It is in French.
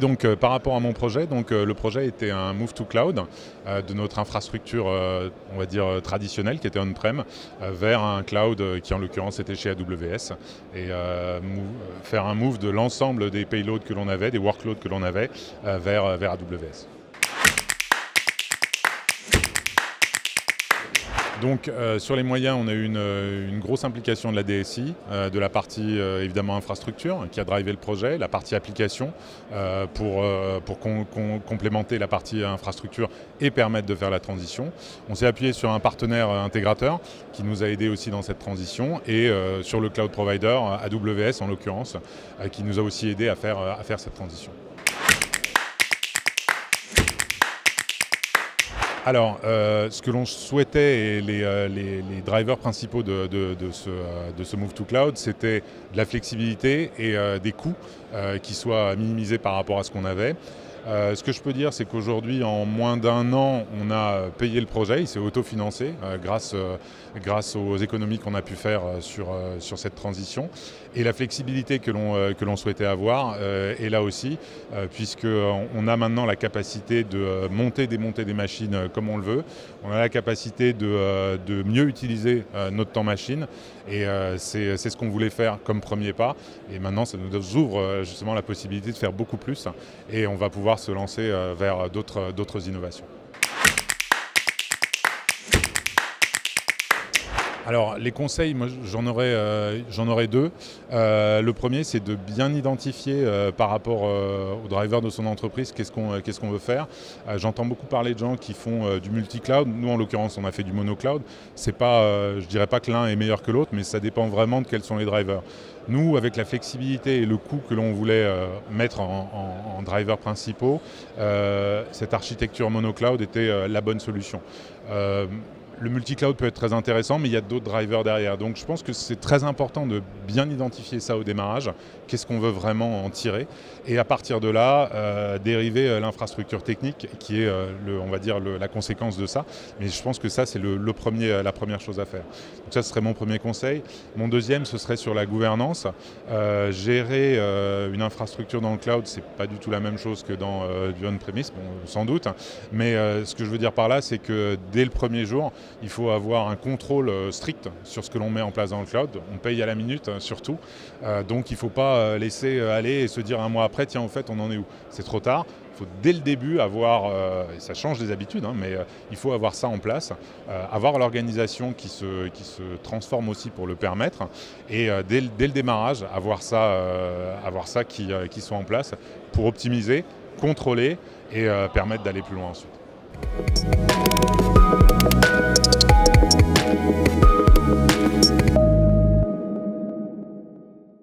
donc par rapport à mon projet, le projet était un move to cloud de notre infrastructure, on va dire traditionnelle, qui était on-prem, vers un cloud qui en l'occurrence était chez AWS, et faire un move de l'ensemble des payloads que l'on avait, des workloads que l'on avait, vers AWS. Donc sur les moyens, on a eu une grosse implication de la DSI, de la partie évidemment infrastructure qui a drivé le projet, la partie application pour complémenter la partie infrastructure et permettre de faire la transition. On s'est appuyé sur un partenaire intégrateur qui nous a aidé aussi dans cette transition et sur le cloud provider, AWS en l'occurrence, qui nous a aussi aidé à faire cette transition. Alors, ce que l'on souhaitait et les drivers principaux de ce move to cloud, c'était de la flexibilité et des coûts qui soient minimisés par rapport à ce qu'on avait. Ce que je peux dire, c'est qu'aujourd'hui, en moins d'un an, on a payé le projet, il s'est autofinancé grâce aux économies qu'on a pu faire sur cette transition. Et la flexibilité que l'on souhaitait avoir est là aussi, puisqu'on a maintenant la capacité de démonter des machines comme on le veut. On a la capacité de mieux utiliser notre temps machine, et c'est ce qu'on voulait faire comme premier pas. Et maintenant, ça nous ouvre justement la possibilité de faire beaucoup plus, et on va pouvoir se lancer vers d'autres innovations. Alors les conseils, moi j'en aurais deux. Le premier, c'est de bien identifier par rapport au driver de son entreprise qu'est-ce qu'on veut faire. J'entends beaucoup parler de gens qui font du multi-cloud. Nous en l'occurrence on a fait du mono-cloud. C'est pas, je dirais pas que l'un est meilleur que l'autre, mais ça dépend vraiment de quels sont les drivers. Nous, avec la flexibilité et le coût que l'on voulait mettre en drivers principaux, cette architecture mono-cloud était la bonne solution. Le multi-cloud peut être très intéressant, mais il y a d'autres drivers derrière. Donc je pense que c'est très important de bien identifier ça au démarrage. Qu'est-ce qu'on veut vraiment en tirer? Et à partir de là, dériver l'infrastructure technique qui est, on va dire, la conséquence de ça. Mais je pense que ça, c'est la première chose à faire. Donc ça, ce serait mon premier conseil. Mon deuxième, ce serait sur la gouvernance. Gérer une infrastructure dans le cloud, c'est pas du tout la même chose que dans du on-premise, bon, sans doute. Mais ce que je veux dire par là, c'est que dès le premier jour, il faut avoir un contrôle strict sur ce que l'on met en place dans le cloud. On paye à la minute surtout. Donc il ne faut pas laisser aller et se dire un mois après, tiens, en fait, on en est où? C'est trop tard. Il faut dès le début avoir, ça change des habitudes, mais il faut avoir ça en place, avoir l'organisation qui se transforme aussi pour le permettre, et dès le démarrage, avoir ça qui soit en place pour optimiser, contrôler et permettre d'aller plus loin ensuite.